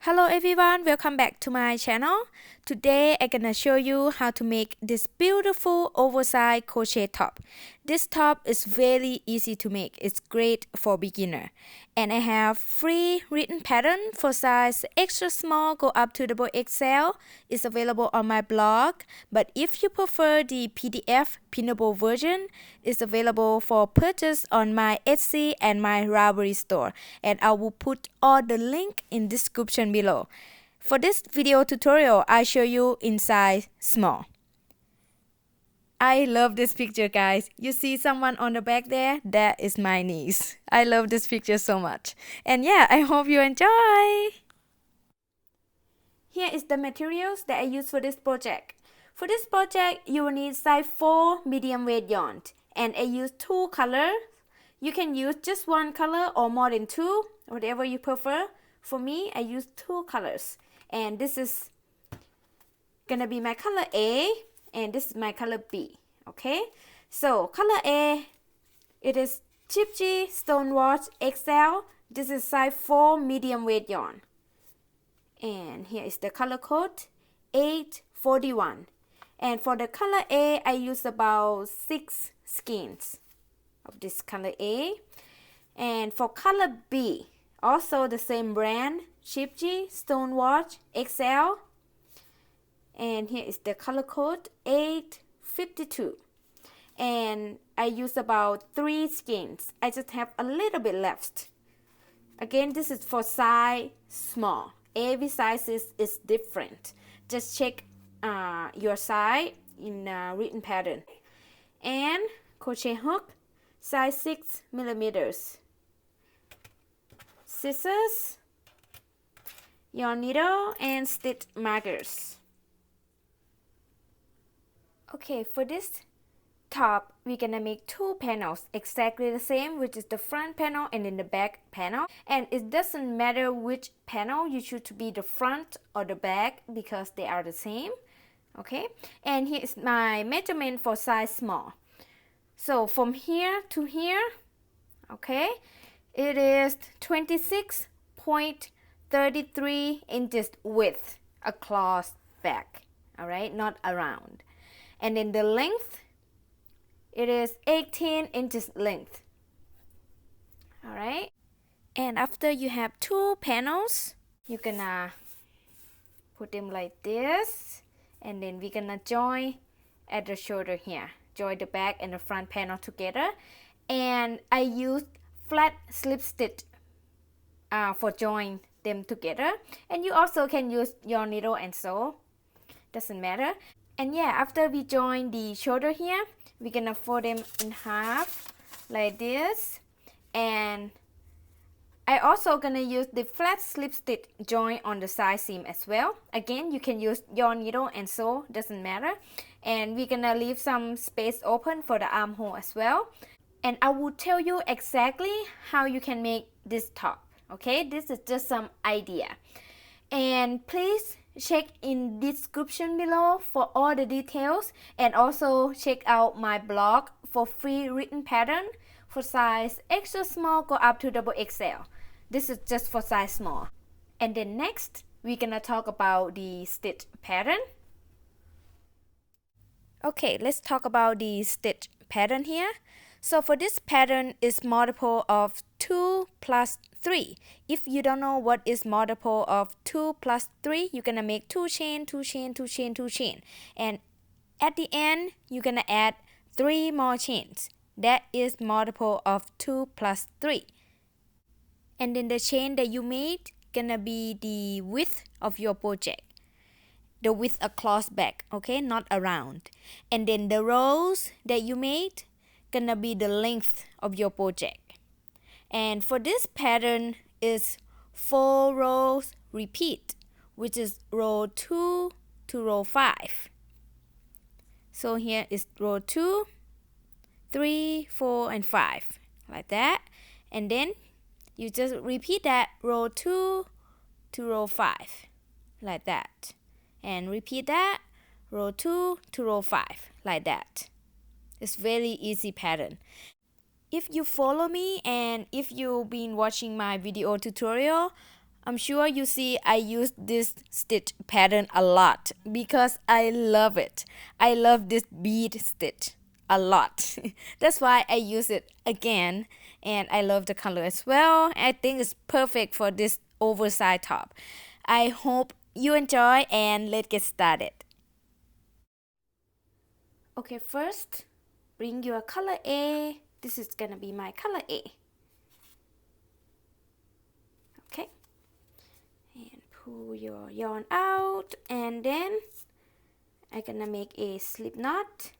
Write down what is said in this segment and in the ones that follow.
Hello everyone, welcome back to my channel. Today I'm gonna show you how to make this beautiful oversized crochet top. This top is very easy to make. It's great for beginner. And I have free written pattern for size extra small go up to double XL. It's available on my blog. But if you prefer the PDF printable version, it's available for purchase on my Etsy and my Ravelry store. And I will put all the link in description below. For this video tutorial, I show you in size small. I love this picture, guys. You see someone on the back there? That is my niece. I love this picture so much. And yeah, I hope you enjoy. Here is the materials that I use for this project. For this project, you will need size 4 medium weight yarn. And I use 2 colors. You can use just 1 color or more than 2, whatever you prefer. For me, I use 2 colors. And this is gonna be my color A. And this is my color B. Okay, so color A, it is catchy Stonewash XL. This is size 4 medium weight yarn. And here is the color code 841. And for the color A, I use about 6 skeins of this color A. And for color B, also the same brand, catchy Stonewash XL. And here is the color code 852. And I use about 3 skeins. I just have a little bit left. Again, this is for size small. Every size is different. Just check your size in written pattern. And crochet hook, size 6 millimeters. Scissors, yarn needle, and stitch markers. Okay, for this top, we're gonna make 2 panels exactly the same, which is the front panel and then the back panel. And it doesn't matter which panel you choose to be the front or the back because they are the same. Okay, and here is my measurement for size small. So from here to here, okay, it is 26.33 inches width across back. All right, not around. And then the length, it is 18 inches length. All right. And after you have 2 panels, you're gonna put them like this. And then we're gonna join at the shoulder here. Join the back and the front panel together. And I used flat slip stitch for join them together. And you also can use your needle and sew. Doesn't matter. And yeah, after we join the shoulder here, we're gonna fold them in half like this. And I also gonna use the flat slip stitch join on the side seam as well. Again, you can use your needle and sew, doesn't matter. And we're gonna leave some space open for the armhole as well. And I will tell you exactly how you can make this top. Okay, this is just some idea. And please check in description below for all the details, and also check out my blog for free written pattern for size extra small go up to double XL. This is just for size small. And then next we're gonna talk about the stitch pattern. Okay, let's talk about the stitch pattern here. So for this pattern is multiple of 2 plus 3. If you don't know what is multiple of 2 plus 3, you're gonna make 2 chain, 2 chain, 2 chain, 2 chain. And at the end, you're gonna add 3 more chains. That is multiple of 2 plus 3. And then the chain that you made gonna be the width of your project. The width across back, okay, not around. And then the rows that you made gonna be the length of your project. And for this pattern is 4 rows repeat, which is row 2 to row 5. So here is row 2, 3, 4, and 5, like that. And then you just repeat that row 2 to row 5, like that. And repeat that row 2 to row 5, like that. It's very easy pattern. If you follow me and if you've been watching my video tutorial, I'm sure you see I use this stitch pattern a lot because I love it. I love this bead stitch a lot. That's why I use it again, and I love the color as well. I think it's perfect for this oversized top. I hope you enjoy, and let's get started. Okay, first bring your color A. This is gonna be my color A. Okay, and pull your yarn out, and then I'm gonna make a slip knot,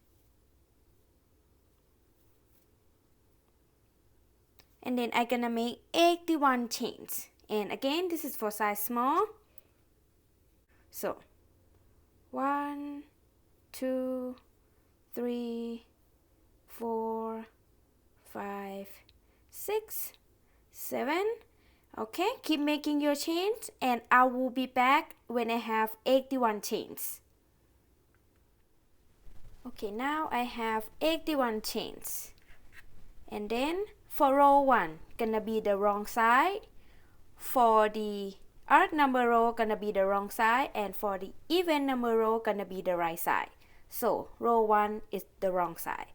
and then I'm gonna make 81 chains. And again, this is for size small. So 1, 2, 3, 4, 5, 6, 7. Okay, keep making your chains, and I will be back when I have 81 chains. Okay, now I have 81 chains, and then for row 1 gonna be the wrong side, for the odd number row gonna be the wrong side, and for the even number row gonna be the right side. So row 1 is the wrong side.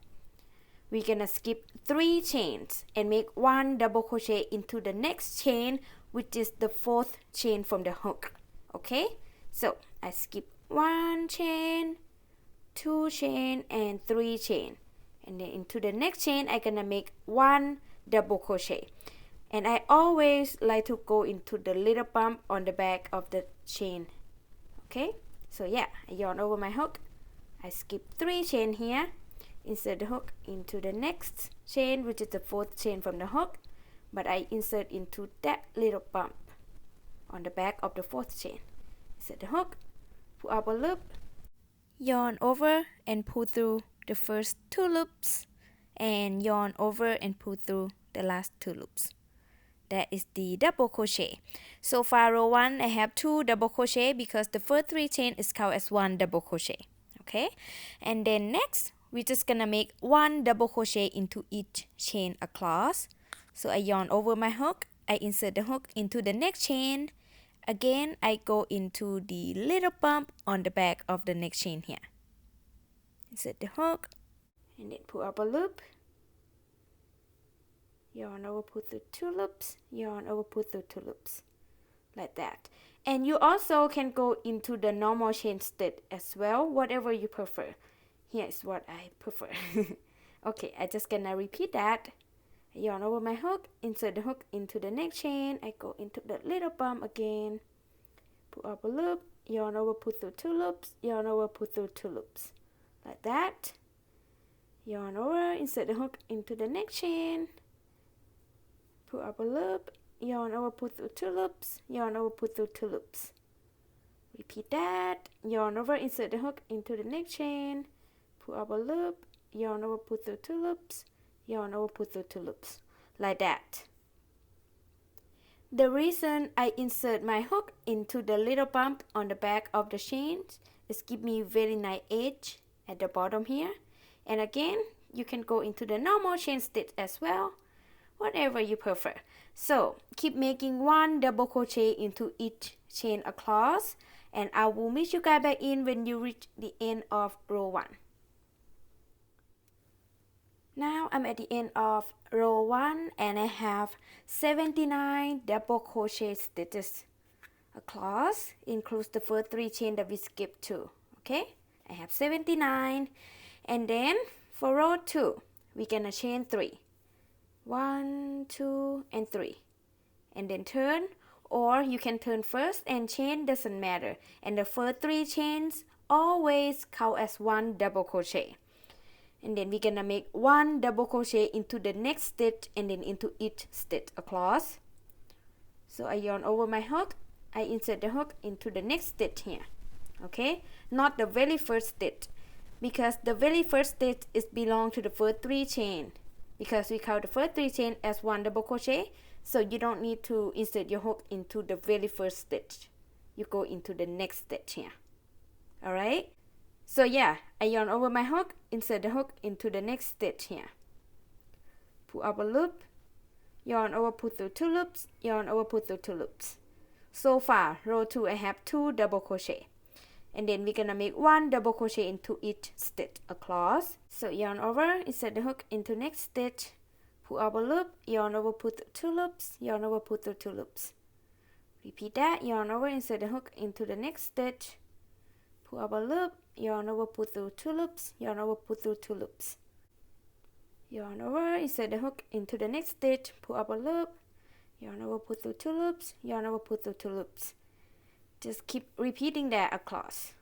We're gonna skip 3 chains and make 1 double crochet into the next chain, which is the 4th chain from the hook. Okay, so I skip 1 chain, 2 chain, and 3 chain, and then into the next chain I'm gonna make 1 double crochet. And I always like to go into the little bump on the back of the chain. Okay, so yeah, I yarn over my hook, I skip 3 chain here, insert the hook into the next chain, which is the 4th chain from the hook, but I insert into that little bump on the back of the 4th chain. Insert the hook, pull up a loop, yarn over and pull through the first 2 loops, and yarn over and pull through the last 2 loops. That is the double crochet. So for row 1 I have 2 double crochet because the first 3 chain is counted as 1 double crochet. Okay, and then next we're just gonna make 1 double crochet into each chain across. So I yarn over my hook, I insert the hook into the next chain. Again, I go into the little bump on the back of the next chain here. Insert the hook, and then pull up a loop, yarn over, pull through 2 loops, yarn over, pull through 2 loops, like that. And you also can go into the normal chain stitch as well, whatever you prefer. Here is what I prefer. Okay, I just gonna repeat that. I yarn over my hook, insert the hook into the next chain, I go into the little bump again, pull up a loop, yarn over, pull through 2 loops, yarn over, pull through 2 loops, like that. Yarn over, insert the hook into the next chain, pull up a loop, yarn over, pull through 2 loops, yarn over, pull through 2 loops. Repeat that. Yarn over, insert the hook into the next chain, pull up a loop, yarn over, pull through 2 loops, yarn over, pull through 2 loops, like that. The reason I insert my hook into the little bump on the back of the chain is give me very nice edge at the bottom here. And again, you can go into the normal chain stitch as well, whatever you prefer. So keep making 1 double crochet into each chain across, and I will meet you guys back in when you reach the end of row 1. Now I'm at the end of row 1, and I have 79 double crochet stitches across, includes the first 3 chain that we skipped too. Okay, I have 79, and then for row 2 we're gonna chain 3, 1, 2, and 3, and then turn, or you can turn first and chain, doesn't matter, and the first 3 chains always count as 1 double crochet. And then we're gonna make 1 double crochet into the next stitch and then into each stitch across. So I yarn over my hook, I insert the hook into the next stitch here. Okay, not the very first stitch, because the very first stitch is belong to the first 3 chain, because we count the first 3 chain as 1 double crochet. So you don't need to insert your hook into the very first stitch, you go into the next stitch here. Alright, so yeah, I yarn over my hook, insert the hook into the next stitch here, pull up a loop, yarn over, pull through 2 loops, yarn over, pull through 2 loops. so far row 2 I have 2 double crochet, and then we're gonna make 1 double crochet into each stitch across. So yarn over, insert the hook into next stitch, pull up a loop, yarn over, pull through 2 loops, yarn over, pull through 2 loops. Repeat that, yarn over, insert the hook into the next stitch, pull up a loop, yarn over, pull through 2 loops, yarn over, pull through 2 loops. Yarn over, insert the hook into the next stitch, pull up a loop, yarn over, pull through 2 loops, yarn over, pull through 2 loops. Just keep repeating that across.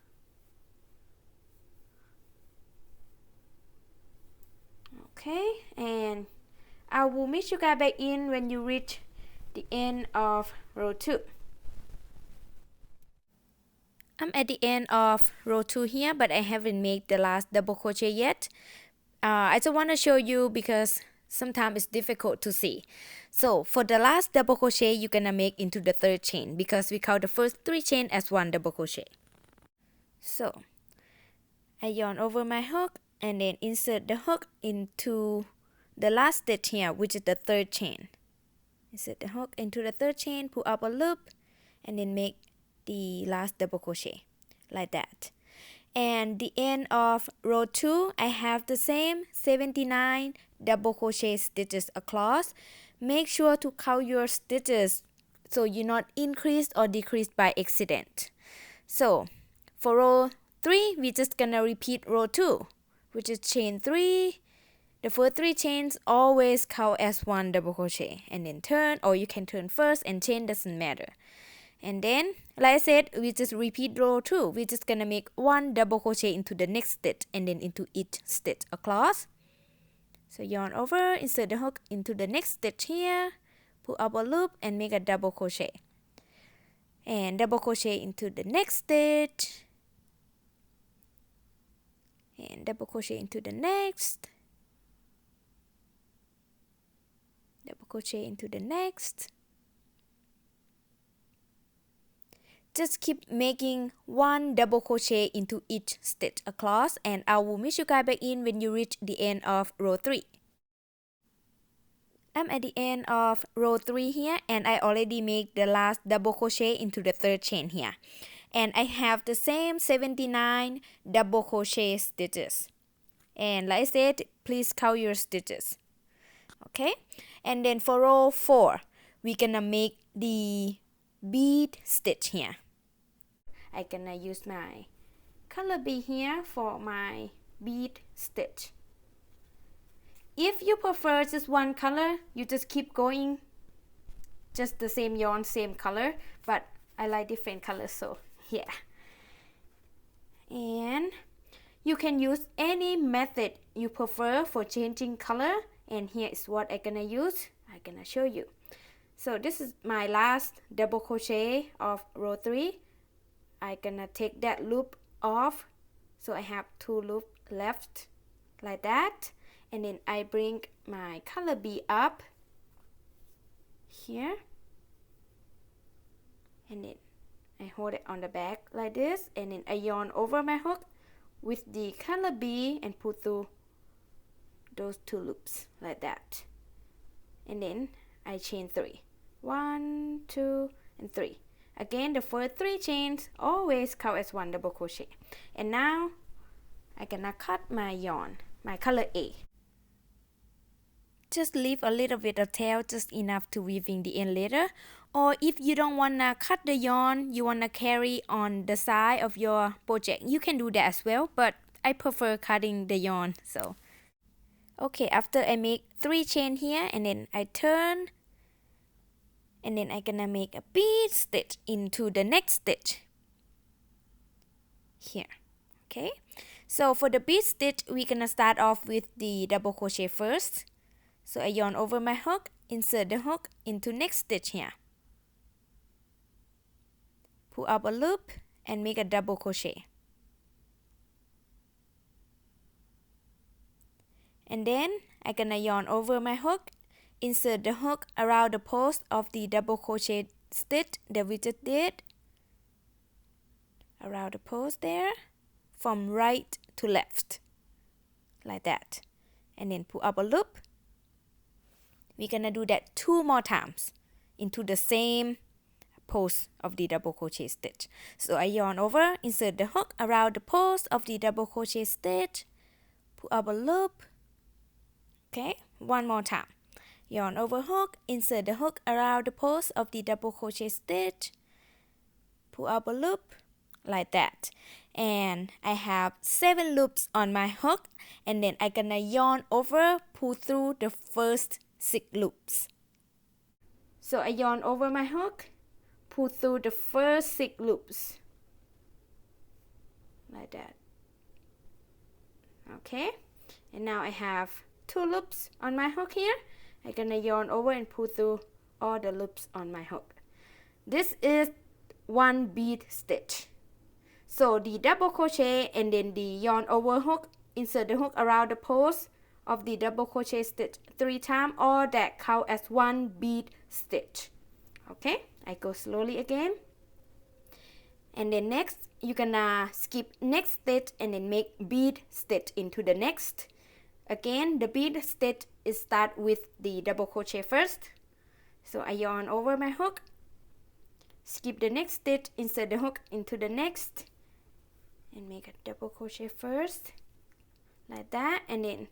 Okay, and I will meet you guys back in when you reach the end of row 2. I'm at the end of row 2 here, but I haven't made the last double crochet yet. I just want to show you because sometimes it's difficult to see. So for the last double crochet, you're gonna make into the 3rd chain because we count the first 3 chains as 1 double crochet. So I yarn over my hook and then insert the hook into the last stitch here, which is the 3rd chain. Insert the hook into the 3rd chain, pull up a loop, and then make the last double crochet like that. And the end of row 2, I have the same 79 double crochet stitches across. Make sure to count your stitches so you not increase or decrease by accident. So for row 3, we're just gonna repeat row 2, which is chain 3. The first 3 chains always count as 1 double crochet, and then turn, or you can turn first and chain, doesn't matter. And then, like I said, we just repeat row 2. We're just gonna make 1 double crochet into the next stitch and then into each stitch across. So yarn over, insert the hook into the next stitch here, pull up a loop and make a double crochet. And double crochet into the next stitch. And double crochet into the next. Double crochet into the next. Just keep making 1 double crochet into each stitch across, and I will meet you guys back in when you reach the end of row 3. I'm at the end of row 3 here, and I already made the last double crochet into the 3rd chain here. And I have the same 79 double crochet stitches. And like I said, please count your stitches. Okay, and then for row 4, we're gonna make the bead stitch here. I'm gonna use my color bead here for my bead stitch. If you prefer just one color, you just keep going, just the same yarn, same color, but I like different colors, so yeah. And you can use any method you prefer for changing color, and here is what I'm gonna use. I'm gonna show you. So this is my last double crochet of row 3. I'm gonna take that loop off, so I have 2 loops left like that, and then I bring my color bead up here, and then I hold it on the back like this, and then I yarn over my hook with the color bead and pull through those 2 loops like that, and then I chain 3. 1, 2, and 3. Again, the first 3 chains always count as 1 double crochet. And now I'm gonna cut my yarn, my color A. Just leave a little bit of tail, just enough to weaving the end later. Or if you don't wanna cut the yarn, you wanna carry on the side of your project, you can do that as well, but I prefer cutting the yarn. So okay, after I make 3 chain here, and then I turn, and then I'm gonna make a bead stitch into the next stitch here. Okay, so for the bead stitch, we're gonna start off with the double crochet first. So I yarn over my hook, insert the hook into next stitch here, pull up a loop and make a double crochet, and then I'm gonna yarn over my hook, insert the hook around the post of the double crochet stitch that we just did, around the post there, from right to left like that, and then pull up a loop. We're gonna do that 2 more times into the same post of the double crochet stitch. So I yarn over, insert the hook around the post of the double crochet stitch, pull up a loop. Okay, one more time. Yarn over hook, insert the hook around the post of the double crochet stitch, pull up a loop like that. And I have 7 loops on my hook, and then I'm gonna yarn over, pull through the first 6 loops. So I yarn over my hook, pull through the first 6 loops like that. Okay, and now I have 2 loops on my hook here. I'm gonna yarn over and pull through all the loops on my hook. This is 1 bead stitch. So the double crochet and then the yarn over hook, insert the hook around the post of the double crochet stitch 3 times, all that count as 1 bead stitch. Okay, I go slowly again. And then next, you're gonna skip next stitch and then make bead stitch into the next. Again, the bead stitch is start with the double crochet first. So I yarn over my hook, skip the next stitch, insert the hook into the next, and make a double crochet first like that, and then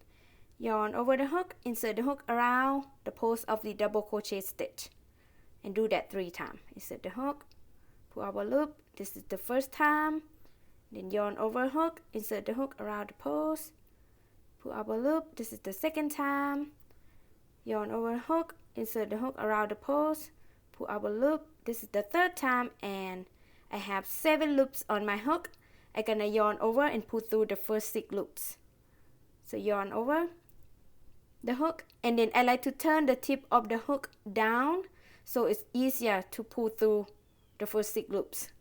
yarn over the hook, insert the hook around the post of the double crochet stitch, and do that 3 times. Insert the hook, pull up a loop, this is the first time, then yarn over hook, insert the hook around the post, pull up a loop, this is the second time, yarn over hook, insert the hook around the post, pull up a loop, this is the third time, and I have 7 loops on my hook. I'm gonna yarn over and pull through the first 6 loops. So yarn over the hook, and then I like to turn the tip of the hook down so it's easier to pull through the first 6 loops.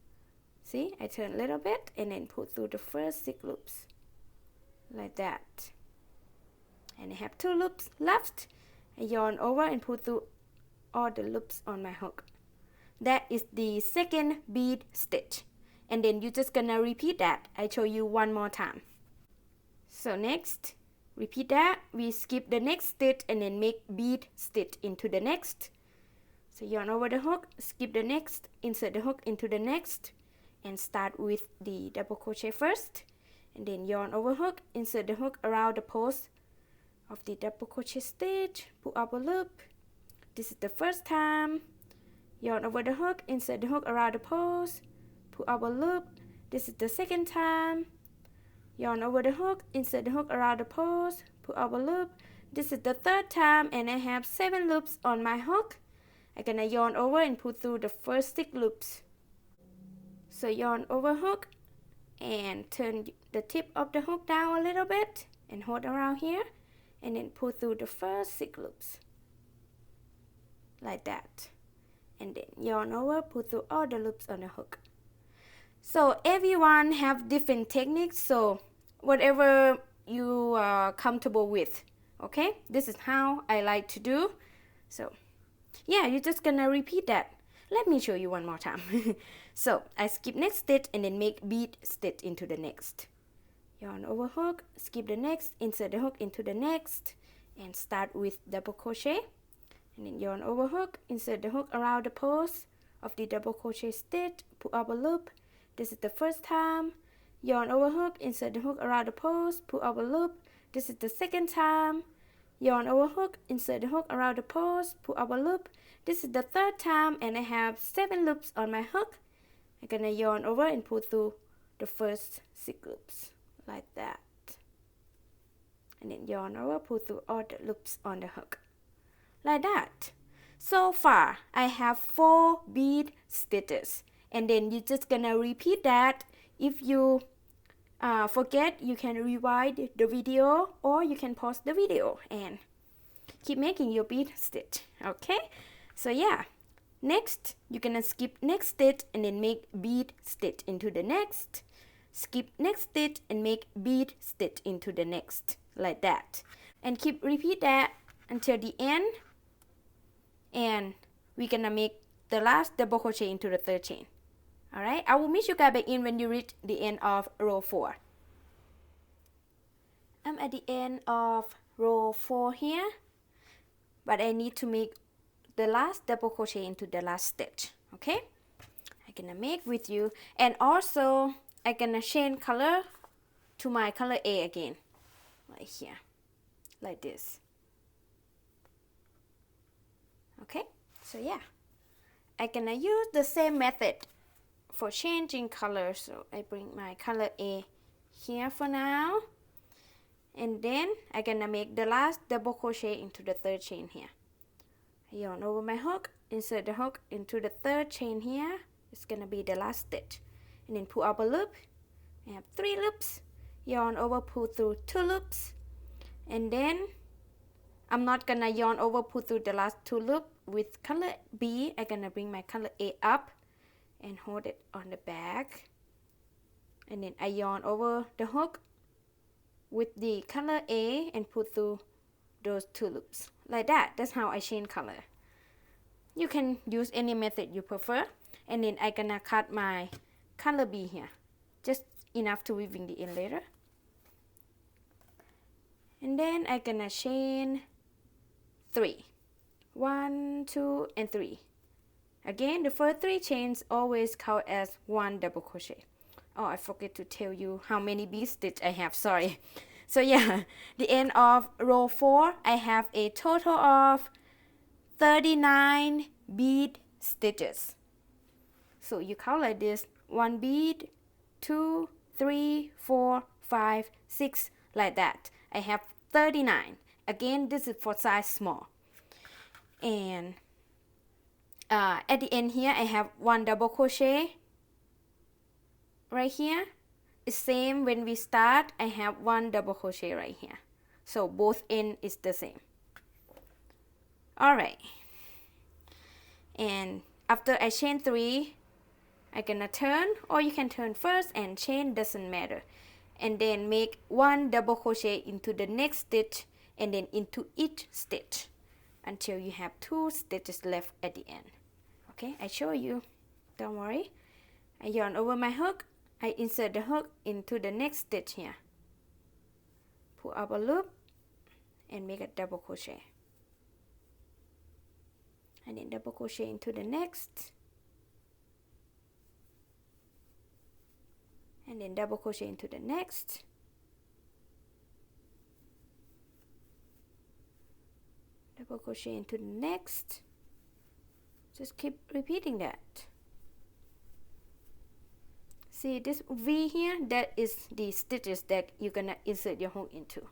See, I turn a little bit and then pull through the first 6 loops like that. And I have 2 loops left. I yarn over and pull through all the loops on my hook. That is the second bead stitch. And then you're just gonna repeat that. I show you one more time. So next, repeat that. We skip the next stitch and then make bead stitch into the next. So yarn over the hook, skip the next, insert the hook into the next, and start with the double crochet first. And then yarn over hook, insert the hook around the post of the double crochet stitch, pull up a loop. This is the first time. Yarn over the hook, insert the hook around the post, pull up a loop. This is the second time. Yarn over the hook, insert the hook around the post, pull up a loop. This is the third time, and I have 7 loops on my hook. I'm gonna yarn over and pull through the first 6 loops. So yarn over hook and turn the tip of the hook down a little bit and hold around here, and then pull through the first 6 loops like that. And then yarn over, pull through all the loops on the hook. So everyone have different techniques, so whatever you are comfortable with. Okay, this is how I like to do. So yeah, you're just gonna repeat that. Let me show you one more time. So I skip next stitch and then make bead stitch into the next. Yarn over hook, skip the next, insert the hook into the next, and start with double crochet. And then yarn over hook, insert the hook around the post of the double crochet stitch, pull up a loop. This is the first time. Yarn over hook, insert the hook around the post, pull up a loop. This is the second time. Yarn over hook, insert the hook around the post, pull up a loop. This is the third time, and I have 7 loops on my hook. I'm gonna yarn over and pull through the first 6 loops like that. And then yarn over, pull through all the loops on the hook like that. So far I have 4 bead stitches, and then you're just gonna repeat that. If you forget, you can rewind the video, or you can pause the video and keep making your bead stitch. Okay, so yeah, next you're gonna skip next stitch and then make bead stitch into the next, skip next stitch and make bead stitch into the next like that, and keep repeat that until the end. And we're gonna make the last double crochet into the 3rd chain. Alright, I will meet you guys back in when you reach the end of row 4. I'm at the end of row 4 here, but I need to make the last double crochet into the last stitch. Okay, I'm gonna make with you. And also I'm gonna change color to my color A again, like here, like this. Okay, so yeah, I'm gonna use the same method for changing color. So I bring my color A here for now, and then I'm gonna make the last double crochet into the third chain here. I yarn over my hook, insert the hook into the third chain here. It's gonna be the last stitch, and then pull up a loop. I have 3 loops, yarn over, pull through 2 loops, and then I'm not gonna yarn over, pull through the last 2 loops with color B. I'm gonna bring my color A up and hold it on the back, and then I yarn over the hook with the color A and pull through those 2 loops like that. That's how I change color. You can use any method you prefer. And then I'm gonna cut my color B here, just enough to weaving the end later. And then I'm gonna chain 3, 1, 2, and 3. Again, the first 3 chains always count as 1 double crochet. Oh, I forget to tell you how many bead stitches I have, sorry. So yeah, the end of row 4, I have a total of 39 bead stitches. So you count like this: 1 bead, 2, 3, 4, 5, 6, like that. I have 39. Again, this is for size small. And at the end here, I have 1 double crochet right here. It's same when we start. I have 1 double crochet right here. So both ends is the same. Alright. And after I chain 3, I'm gonna turn, or you can turn first and chain, doesn't matter. And then make 1 double crochet into the next stitch, and then into each stitch until you have 2 stitches left at the end. Okay, I show you, don't worry. I yarn over my hook, I insert the hook into the next stitch here, pull up a loop and make a double crochet, and then double crochet into the next, and then double crochet into the next, double crochet into the next. Just keep repeating that. See this V here? That is the stitches that you're gonna insert your hook into.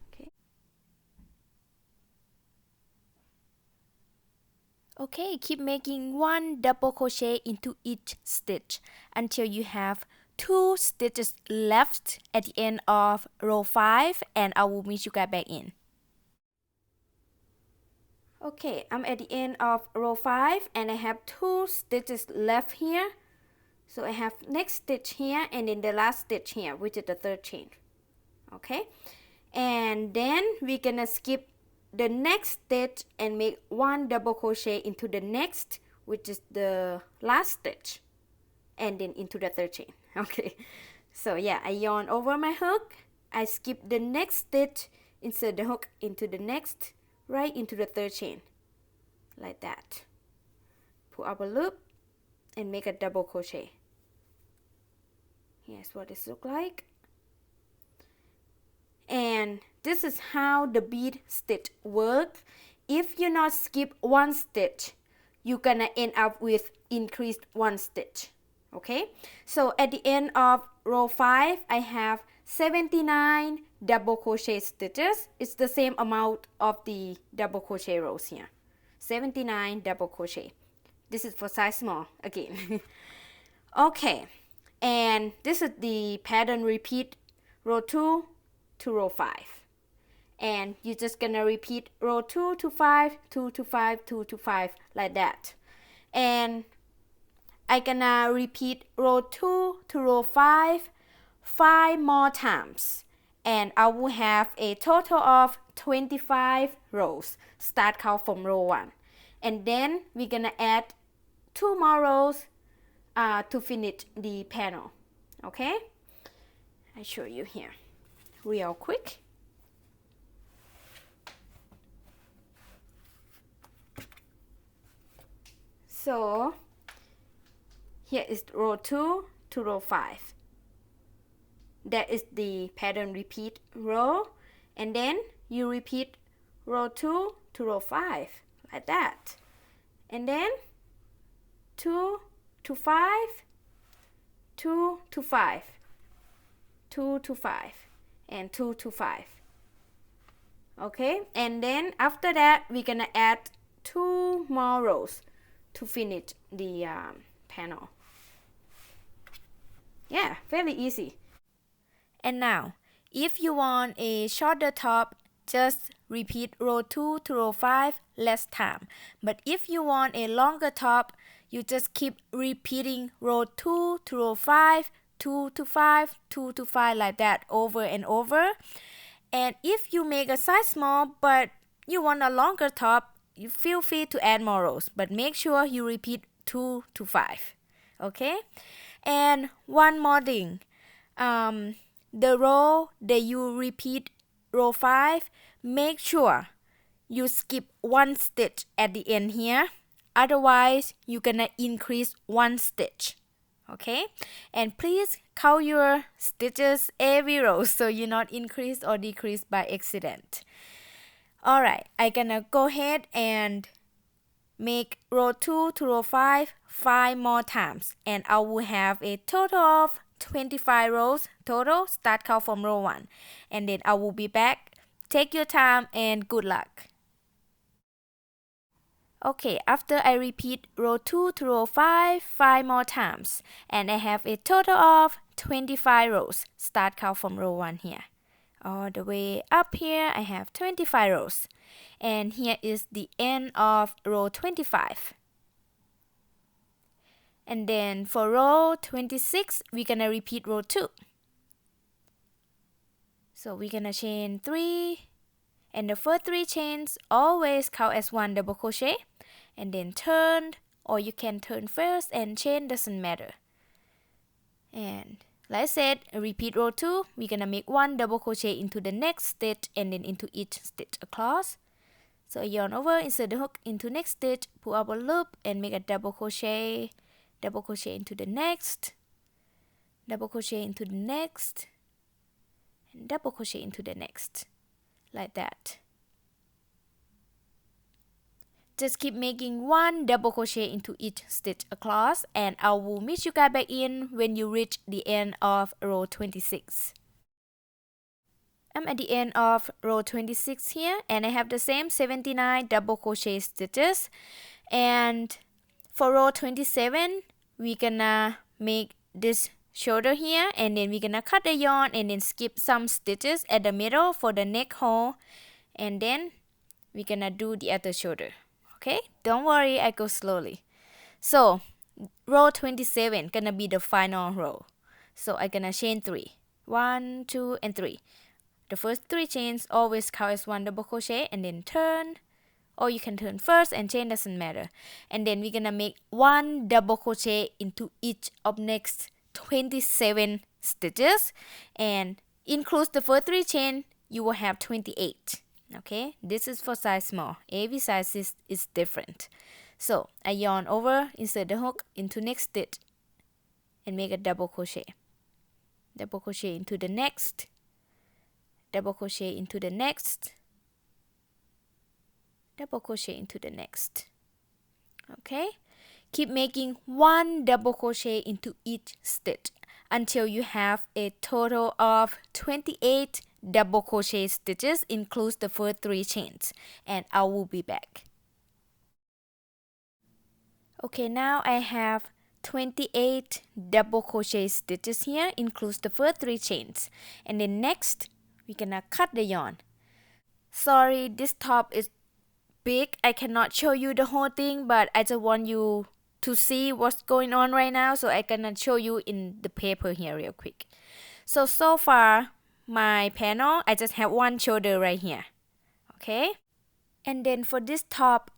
Okay. Okay, keep making 1 double crochet into each stitch until you have 2 stitches left at the end of row 5, and I will meet you guys back in. Okay, I'm at the end of row 5 and I have 2 stitches left here. So I have next stitch here and then the last stitch here, which is the third chain. Okay, and then we're gonna skip the next stitch and make 1 double crochet into the next, which is the last stitch, and then into the third chain. Okay, so yeah, I yarn over my hook, I skip the next stitch, insert the hook into the next, right into the third chain, like that. Pull up a loop and make a double crochet. Here's what this looks like. And this is how the bead stitch works. If you not skip 1 stitch, you're gonna end up with increased 1 stitch. Okay, so at the end of row 5, I have 79 double crochet stitches. It's the same amount of the double crochet rows here. 79 double crochet. This is for size small again. Okay, and this is the pattern repeat row 2 to row 5. And you're just gonna repeat row 2 to 5, 2 to 5, 2 to 5, like that. And I'm gonna repeat row 2 to row 5 more times. And I will have a total of 25 rows. Start count from row 1. And then we're gonna add 2 more rows to finish the panel. Okay? I show you here real quick. So here is row 2 to row 5. That is the pattern repeat row, and then you repeat row 2 to row 5 like that, and then 2 to 5, 2 to 5, 2 to 5, and 2 to 5. Okay, and then after that we're gonna add 2 more rows to finish the panel. Yeah, very easy. And now, if you want a shorter top, just repeat row 2 to row 5 less time. But if you want a longer top, you just keep repeating row 2 to row 5, 2 to 5, 2 to 5 like that over and over. And if you make a size small but you want a longer top, you feel free to add more rows, but make sure you repeat 2 to 5. Okay? And one more thing. The row that you repeat row 5, make sure you skip one stitch at the end here. Otherwise, you're gonna increase one stitch. Okay? And please count your stitches every row so you not increase or decrease by accident. Alright, I'm gonna go ahead and make row 2 to row 5 more times, and I will have a total of 25 rows total. Start count from row 1, and then I will be back. Take your time and good luck. Okay, after I repeat row 2 to row 5 more times, and I have a total of 25 rows. Start count from row 1 here. All the way up here, I have 25 rows. And here is the end of row 25. And then for row 26, we're gonna repeat row 2. So we're gonna chain 3, and the first 3 chains always count as 1 double crochet, and then turn, or you can turn first and chain, doesn't matter. And like I said, repeat row 2, we're gonna make 1 double crochet into the next stitch and then into each stitch across. So yarn over, insert the hook into next stitch, pull up a loop and make a double crochet into the next, double crochet into the next, and double crochet into the next, like that. Just keep making 1 double crochet into each stitch across, and I will meet you guys back in when you reach the end of row 26. I'm at the end of row 26 here, and I have the same 79 double crochet stitches. And for row 27, we're gonna make this shoulder here, and then we're gonna cut the yarn and then skip some stitches at the middle for the neck hole, and then we're gonna do the other shoulder. Okay, don't worry, I go slowly. So row 27 gonna be the final row. So I'm gonna chain 3, 1, 2, and 3. The first 3 chains always count as 1 double crochet, and then turn, or you can turn first and chain, doesn't matter. And then we're gonna make 1 double crochet into each of next 27 stitches, and includes the first 3 chain, you will have 28. Okay, this is for size small. Every size is different. So I yarn over, insert the hook into next stitch, and make a double crochet. Double crochet into the next, double crochet into the next, double crochet into the next. Okay, keep making 1 double crochet into each stitch until you have a total of 28 double crochet stitches, includes the first 3 chains, and I will be back. Okay, now I have 28 double crochet stitches here, includes the first 3 chains, and then next we're gonna cut the yarn. Sorry, this top is big, I cannot show you the whole thing, but I just want you to see what's going on right now, so I cannot show you in the paper here real quick. So far my panel, I just have 1 shoulder right here. Okay, and then for this top,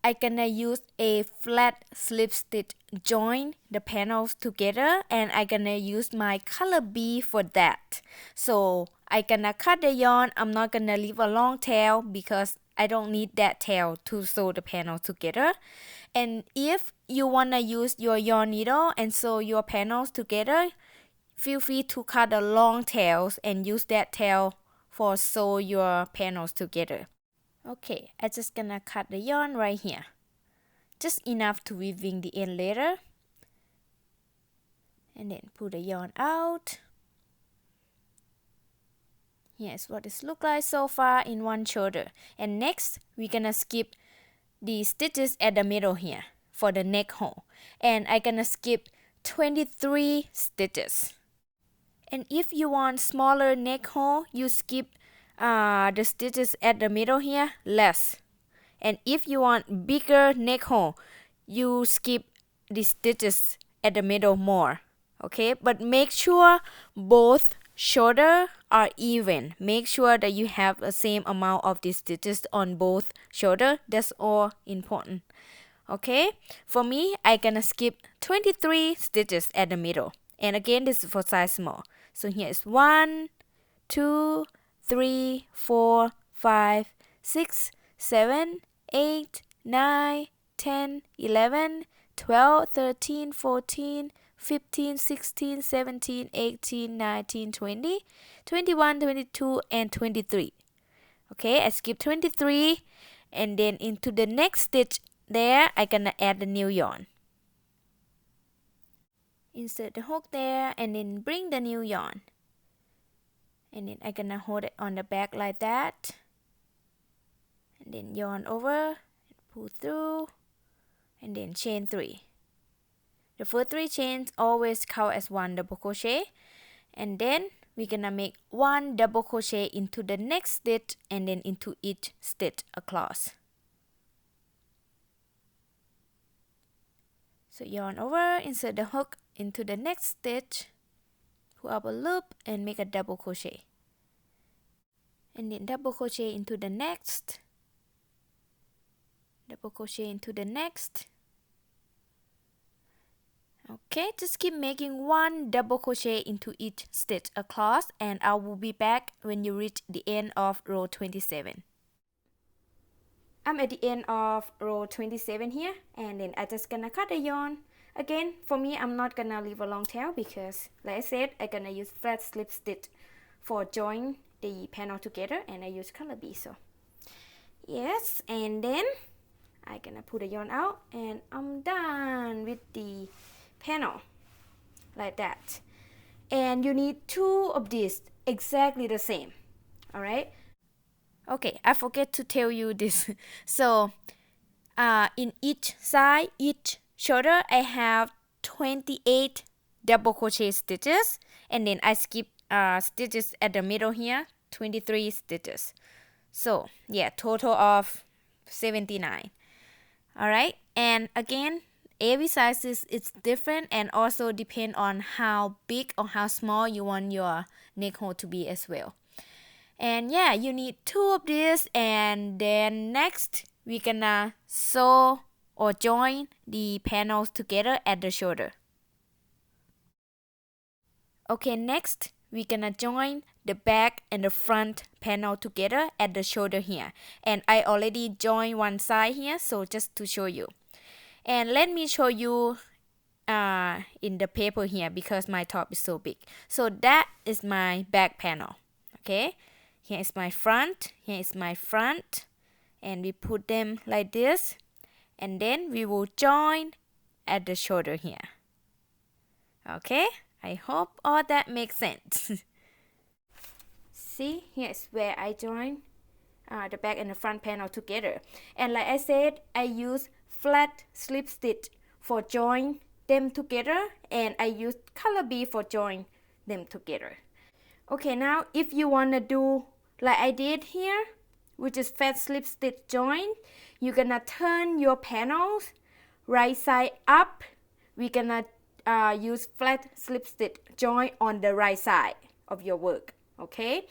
I'm gonna use a flat slip stitch, join the panels together, and I'm gonna use my color B for that. So I'm gonna cut the yarn. I'm not gonna leave a long tail because I don't need that tail to sew the panel together. And if you wanna use your yarn needle and sew your panels together, feel free to cut a long tails and use that tail for sew your panels together. Okay, I'm just gonna cut the yarn right here, just enough to weaving the end later, and then pull the yarn out. Here's what it looks like so far in one shoulder. And next, we're gonna skip the stitches at the middle here for the neck hole, and I'm gonna skip 23 stitches. And if you want smaller neck hole, you skip the stitches at the middle here less. And if you want bigger neck hole, you skip the stitches at the middle more. Okay, but make sure both shoulder are even. Make sure that you have the same amount of the stitches on both shoulder. That's all important. Okay, for me, I'm gonna skip 23 stitches at the middle. And again, this is for size small. So here is 1, 2, 3, 4, 5, 6, 7, 8, 9, 10, 11, 12, 13, 14, 15, 16, 17, 18, 19, 20, 21, 22, and 23. Okay, I skip 23, and then into the next stitch there, I'm gonna add the new yarn. Insert the hook there, and then bring the new yarn. And then I'm gonna hold it on the back like that. And then yarn over, pull through, and then chain 3. The first 3 chains always count as 1 double crochet, and then we're gonna make 1 double crochet into the next stitch and then into each stitch across. So yarn over, insert the hook into the next stitch, pull up a loop and make a double crochet, and then double crochet into the next, double crochet into the next. Okay, just keep making 1 double crochet into each stitch across, and I will be back when you reach the end of row 27. I'm at the end of row 27 here, and then I'm just gonna cut the yarn. Again, for me, I'm not gonna leave a long tail because, like I said, I'm gonna use flat slip stitch for joining the panel together, and I use color B. So yes, and then I'm gonna pull the yarn out, and I'm done with the panel like that. And you need 2 of these exactly the same. All right. Okay, I forget to tell you this. So in each side, each shoulder, I have 28 double crochet stitches, and then I skip stitches at the middle here, 23 stitches. So yeah, total of 79. All right, and again, every size is different, and also depend on how big or how small you want your neck hole to be as well. And yeah, you need 2 of these, and then next we're gonna sew or join the panels together at the shoulder. Okay, next we're gonna join the back and the front panel together at the shoulder here, and I already joined one side here, so just to show you. And let me show you in the paper here because my top is so big. So that is my back panel. Okay, here is my front, here is my front, and we put them like this, and then we will join at the shoulder here. Okay, I hope all that makes sense. See, here's where I join the back and the front panel together. And like I said, I use flat slip stitch for join them together, and I use color B for join them together. Okay, now if you want to do like I did here, which is flat slip stitch join, you're gonna turn your panels right side up. We're gonna use flat slip stitch join on the right side of your work. Okay,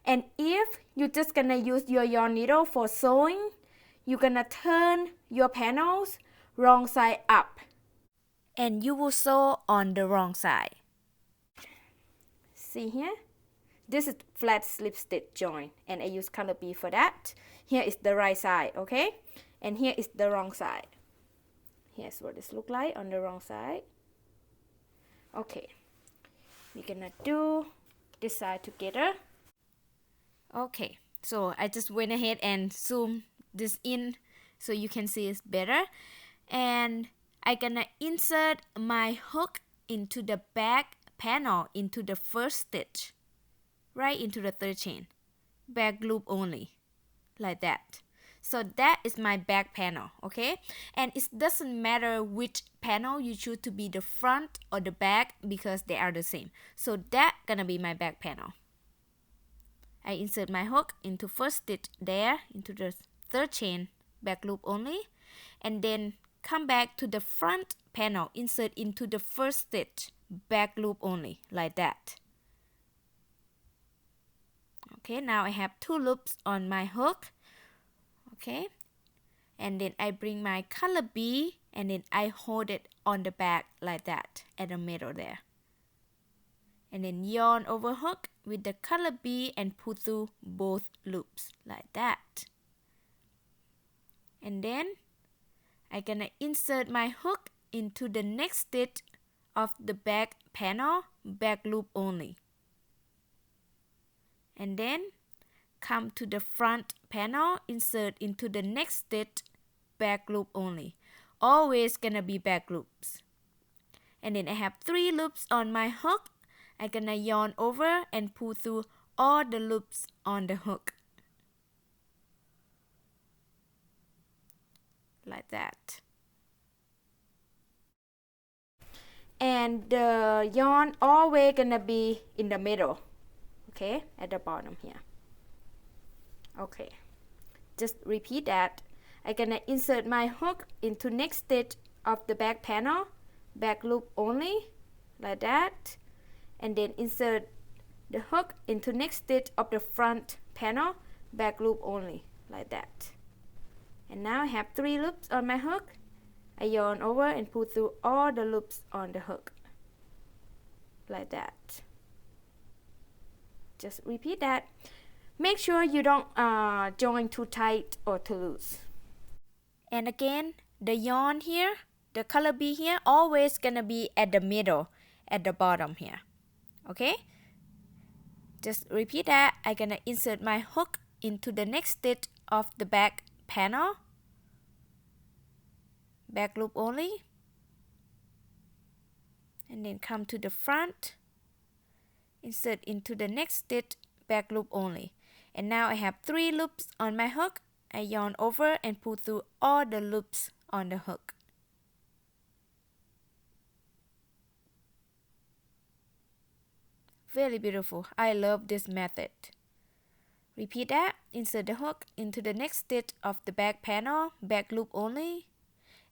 and if you're just gonna use your yarn needle for sewing, you're gonna turn your panels wrong side up, and you will sew on the wrong side. See here? This is flat slip stitch join, and I use color B for that. Here is the right side, okay? And here is the wrong side. Here's what this look like on the wrong side. Okay, we're gonna do this side together. Okay, so I just went ahead and zoomed this in so you can see it's better. And I'm gonna insert my hook into the back panel, into the first stitch, right into the third chain, back loop only, like that. So that is my back panel, okay? And it doesn't matter which panel you choose to be the front or the back because they are the same. So that's gonna be my back panel. I insert my hook into first stitch there, into the third chain, back loop only, and then come back to the front panel, insert into the first stitch, back loop only, like that. Okay, now I have 2 loops on my hook. Okay, and then I bring my color B and then I hold it on the back like that at the middle there. And then yarn over hook with the color B and pull through both loops like that. And then I'm gonna insert my hook into the next stitch of the back panel, back loop only. And then come to the front panel, insert into the next stitch, back loop only. Always gonna be back loops. And then I have 3 loops on my hook. I'm gonna yarn over and pull through all the loops on the hook. Like that. And the yarn always gonna be in the middle, okay, at the bottom here. Okay, just repeat that. I'm gonna insert my hook into next stitch of the back panel, back loop only, like that, and then insert the hook into next stitch of the front panel, back loop only, like that. And now I have 3 loops on my hook. I yarn over and pull through all the loops on the hook, like that. Just repeat that. Make sure you don't join too tight or too loose. And again, the yarn here, the color B here, always gonna be at the middle, at the bottom here. Okay? Just repeat that. I'm gonna insert my hook into the next stitch of the back panel, back loop only, and then come to the front, insert into the next stitch, back loop only. And now I have 3 loops on my hook. I yarn over and pull through all the loops on the hook. Very beautiful. I love this method. Repeat that. Insert the hook into the next stitch of the back panel, back loop only,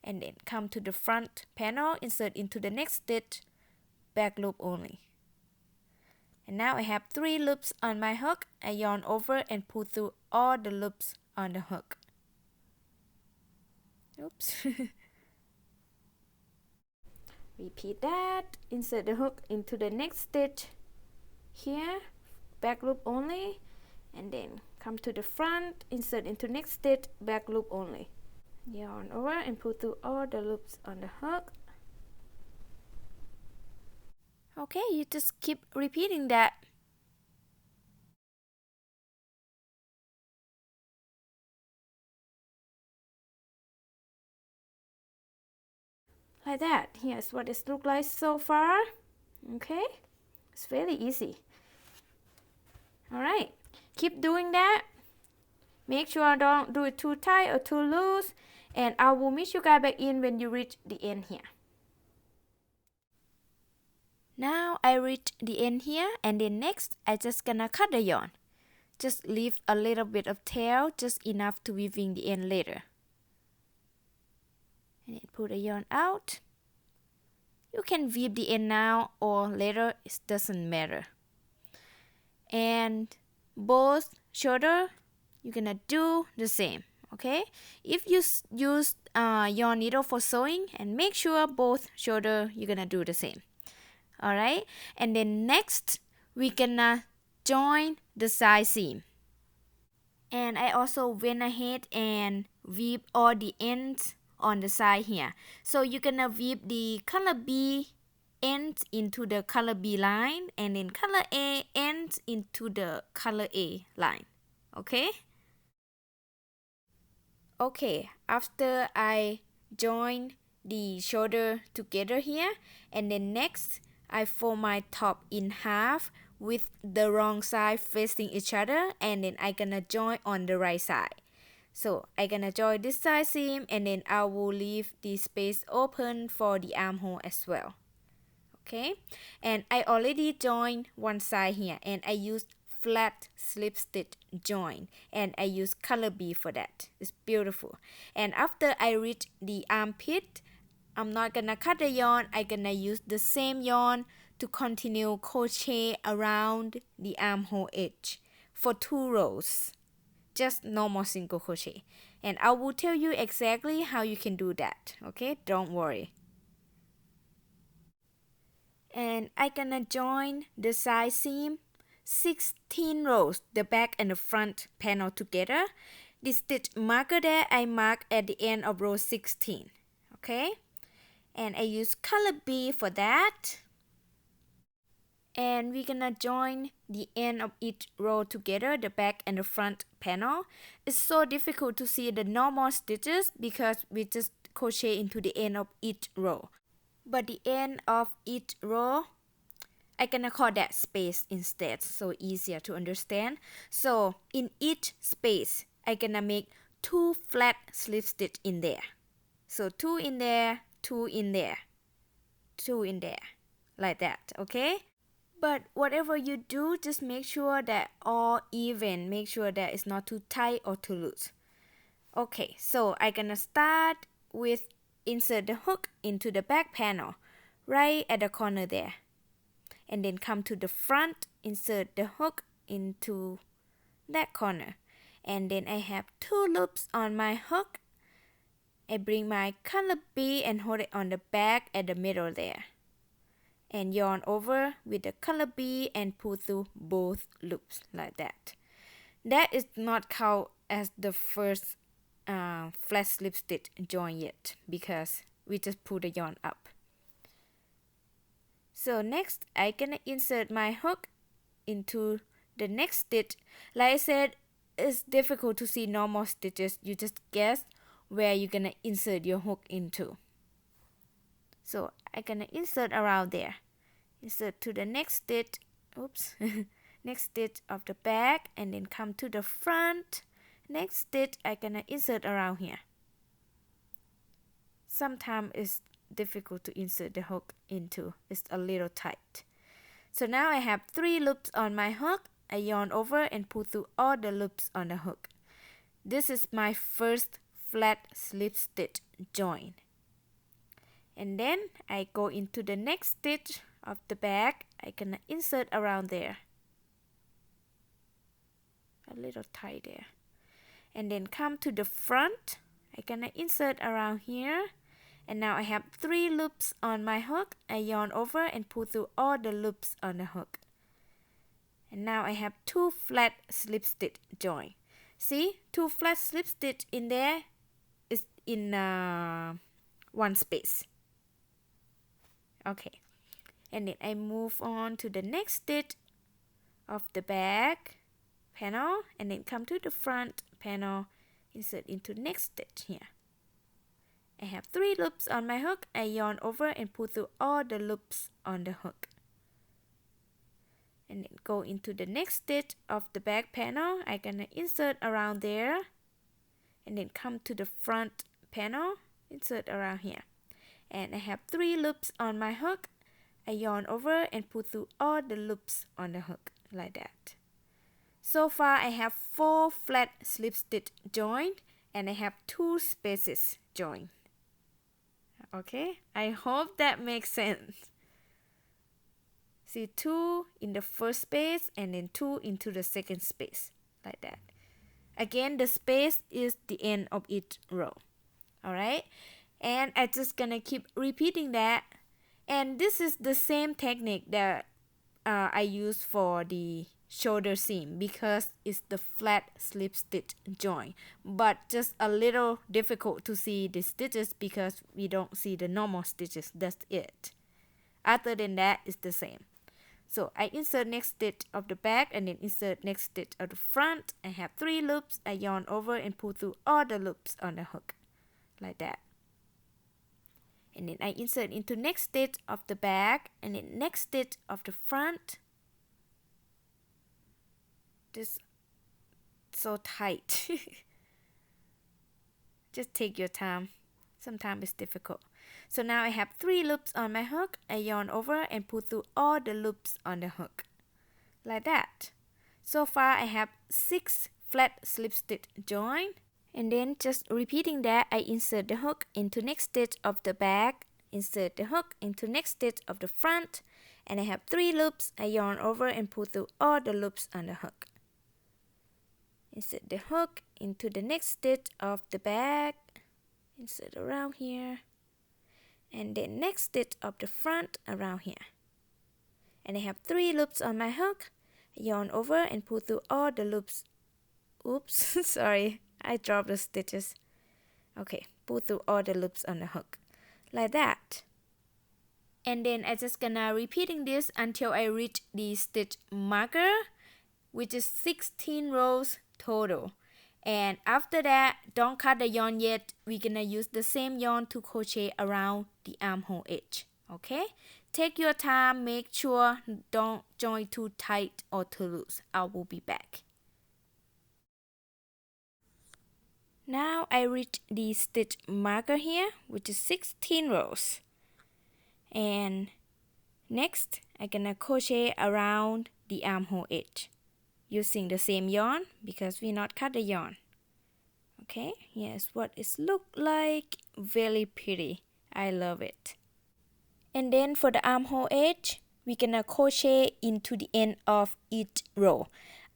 and then come to the front panel, insert into the next stitch, back loop only. And now I have 3 loops on my hook. I yarn over and pull through all the loops on the hook. Oops. Repeat that. Insert the hook into the next stitch here, back loop only, and then come to the front, insert into next stitch, back loop only. Yarn over and pull through all the loops on the hook. Okay, you just keep repeating that. Like that. Here's what it looks like so far. Okay, it's very easy. Alright, keep doing that. Make sure don't do it too tight or too loose. And I will meet you guys back in when you reach the end here. Now I reach the end here, and then next I just gonna cut the yarn. Just leave a little bit of tail, just enough to weaving the end later. And then pull the yarn out. You can weave the end now or later, it doesn't matter. And both shoulder, you're gonna do the same. Okay, if you use your needle for sewing, and make sure both shoulder you're gonna do the same. Alright, and then next we're gonna join the side seam. And I also went ahead and weave all the ends on the side here. So you're gonna weave the color B ends into the color B line, and then color A ends into the color A line. Okay? Okay, after I join the shoulder together here, and then next I fold my top in half with the wrong side facing each other, and then I gonna join on the right side. So I gonna join this side seam, and then I will leave the space open for the armhole as well. Okay, and I already joined one side here, and I used flat slip stitch join, and I use color B for that. It's beautiful. And after I reach the armpit, I'm not gonna cut the yarn. I'm gonna use the same yarn to continue crochet around the armhole edge for 2 rows, just normal single crochet. And I will tell you exactly how you can do that. Okay, don't worry. And I'm gonna join the side seam 16 rows, the back and the front panel together. The stitch marker there I mark at the end of row 16. Okay, and I use color B for that. And we're gonna join the end of each row together, the back and the front panel. It's so difficult to see the normal stitches because we just crochet into the end of each row. But the end of each row, I'm gonna call that space instead, so easier to understand. So in each space, I'm gonna make 2 flat slip stitch in there. So 2 in there, 2 in there, 2 in there, like that, okay? But whatever you do, just make sure that all even. Make sure that it's not too tight or too loose. Okay, so I'm gonna start with insert the hook into the back panel, right at the corner there. And then come to the front, insert the hook into that corner. And then I have 2 loops on my hook. I bring my color B and hold it on the back at the middle there. And yarn over with the color B and pull through both loops like that. That is not count as the first flat slip stitch join yet, because we just pull the yarn up. So next I'm gonna insert my hook into the next stitch. Like I said, it's difficult to see normal stitches. You just guess where you're gonna insert your hook into. So I'm gonna insert around there. Insert to the next stitch, oops, next stitch of the back, and then come to the front. Next stitch I'm gonna insert around here. Sometimes it's difficult to insert the hook into. It's a little tight. So now I have 3 loops on my hook. I yarn over and pull through all the loops on the hook. This is my first flat slip stitch join. And then I go into the next stitch of the back. I'm gonna insert around there. A little tight there. And then come to the front. I'm gonna insert around here. And now I have 3 loops on my hook. I yarn over and pull through all the loops on the hook. And now I have 2 flat slip stitch join. See, 2 flat slip stitch in there is in one space. Okay, and then I move on to the next stitch of the back panel, and then come to the front panel, insert into next stitch here. I have 3 loops on my hook. I yarn over and pull through all the loops on the hook. And then go into the next stitch of the back panel. I'm gonna insert around there. And then come to the front panel, insert around here. And I have 3 loops on my hook. I yarn over and pull through all the loops on the hook, like that. So far I have 4 flat slip stitch joined, and I have 2 spaces joined. Okay, I hope that makes sense. See, 2 in the first space and then 2 into the second space, like that. Again, the space is the end of each row. Alright, and I'm just gonna keep repeating that. And this is the same technique that I use for the shoulder seam because it's the flat slip stitch joint, but just a little difficult to see the stitches because we don't see the normal stitches. That's it. Other than that, it's the same. So I insert next stitch of the back and then insert next stitch of the front. I have 3 loops. I yarn over and pull through all the loops on the hook like that. And then I insert into next stitch of the back and then next stitch of the front. Just so tight. Just take your time. Sometimes it's difficult. So now I have 3 loops on my hook. I yarn over and pull through all the loops on the hook like that. So far I have 6 flat slip stitch join. And then just repeating that, I insert the hook into next stitch of the back, insert the hook into next stitch of the front, and I have 3 loops. I yarn over and pull through all the loops on the hook. Insert the hook into the next stitch of the back, insert around here, and then next stitch of the front around here. And I have 3 loops on my hook. I yarn over and pull through all the loops. Oops, sorry. I dropped the stitches. Okay, pull through all the loops on the hook like that. And then I just gonna repeating this until I reach the stitch marker, which is 16 rows total. And after that, don't cut the yarn yet. We're gonna use the same yarn to crochet around the armhole edge. Okay, take your time, make sure don't join too tight or too loose. I will be back. Now I reach the stitch marker here, which is 16 rows. And next, I'm gonna crochet around the armhole edge using the same yarn because we not cut the yarn. Okay, here's what it look like. Very pretty. I love it. And then for the armhole edge, we're gonna crochet into the end of each row.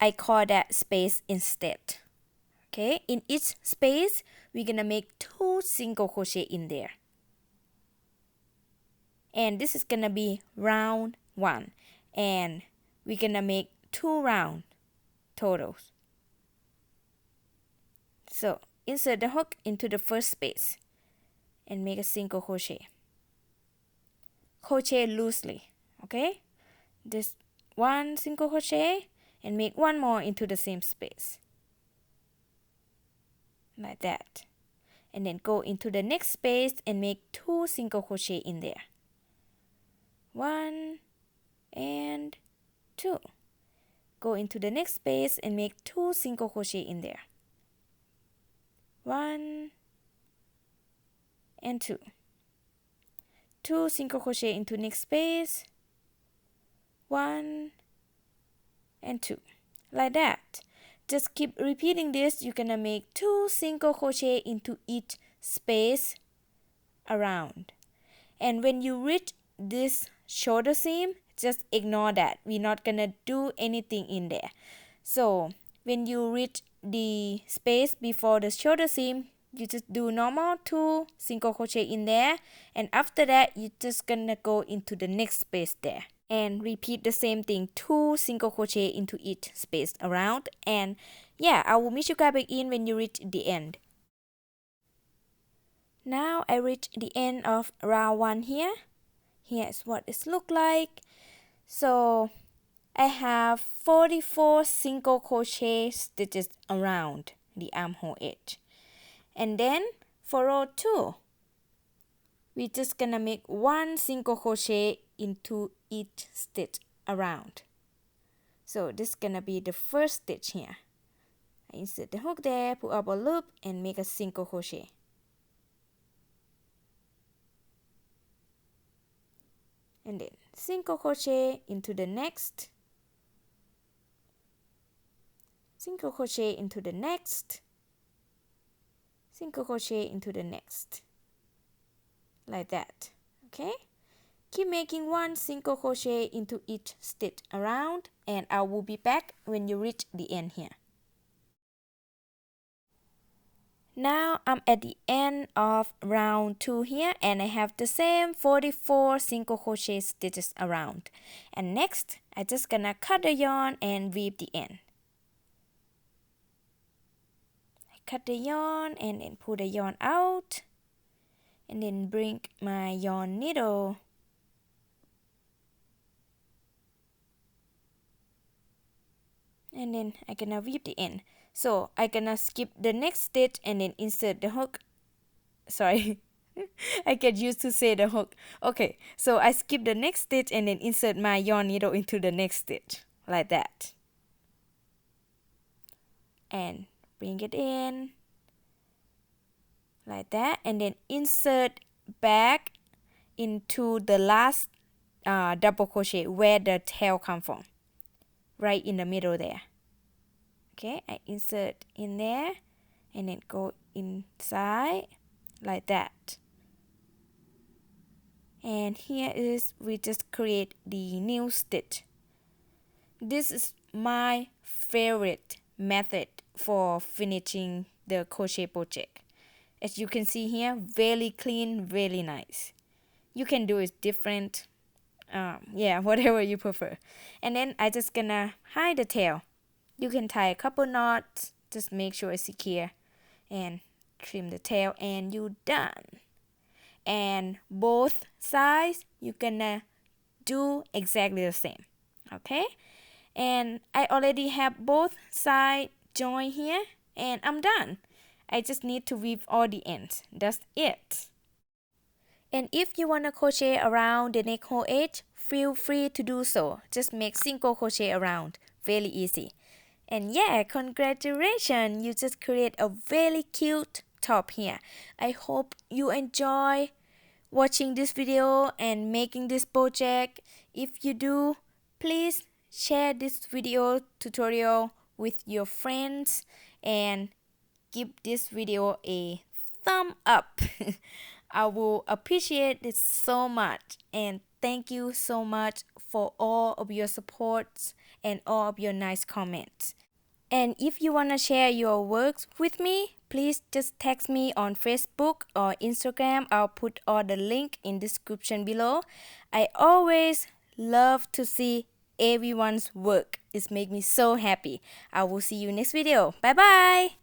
I call that space instead. Okay, in each space, we're gonna make 2 single crochet in there. And this is gonna be round 1. And we're gonna make 2 round totals. So, insert the hook into the first space and make a single crochet. Crochet loosely, okay? Just 1 single crochet and make 1 more into the same space. Like that. And then go into the next space and make 2 single crochet in there. 1 and 2. Go into the next space and make 2 single crochet in there. 1 and 2. 2 single crochet into next space. 1 and 2. Like that. Just keep repeating this. You're gonna make 2 single crochet into each space around. And when you reach this shoulder seam, just ignore that. We're not gonna do anything in there. So when you reach the space before the shoulder seam, you just do normal 2 single crochet in there, and after that you're just gonna go into the next space there and repeat the same thing, 2 single crochet into each space around. And yeah, I will meet you guys back in when you reach the end. Now I reach the end of round 1 here. Here's what it looks like. So I have 44 single crochet stitches around the armhole edge. And then for row 2, we're just gonna make 1 single crochet into each stitch around. So this is gonna be the first stitch here. I insert the hook there, pull up a loop and make a single crochet. And then single crochet into the next, single crochet into the next, single crochet into the next, like that. Okay, keep making 1 single crochet into each stitch around, and I will be back when you reach the end here. Now I'm at the end of round 2 here, and I have the same 44 single crochet stitches around. And next I just gonna cut the yarn and weave the end. I cut the yarn and then pull the yarn out, and then bring my yarn needle and then I'm gonna weave the end. So I'm gonna skip the next stitch and then insert the hook. Sorry, I get used to say the hook. Okay, so I skip the next stitch and then insert my yarn needle into the next stitch, like that. And bring it in, like that, and then insert back into the last double crochet where the tail come from, right in the middle there. Okay, I insert in there and then go inside like that. And here is, we just create the new stitch. This is my favorite method for finishing the crochet project. As you can see here, very clean, really nice. You can do it different, yeah, whatever you prefer. And then I just gonna hide the tail. You can tie a couple knots, just make sure it's secure, and trim the tail, and you're done. And both sides you're gonna do exactly the same. Okay, and I already have both sides joined here, and I'm done. I just need to weave all the ends. That's it. And if you want to crochet around the neck hole edge, feel free to do so. Just make single crochet around. Very easy. And yeah, congratulations, you just create a very cute top here. I hope you enjoy watching this video and making this project. If you do, please share this video tutorial with your friends and give this video a thumb up. I will appreciate it so much, and thank you so much for all of your support and all of your nice comments. And if you want to share your works with me, please just text me on Facebook or Instagram. I'll put all the link in the description below. I always love to see everyone's work. It makes me so happy. I will see you next video. Bye bye.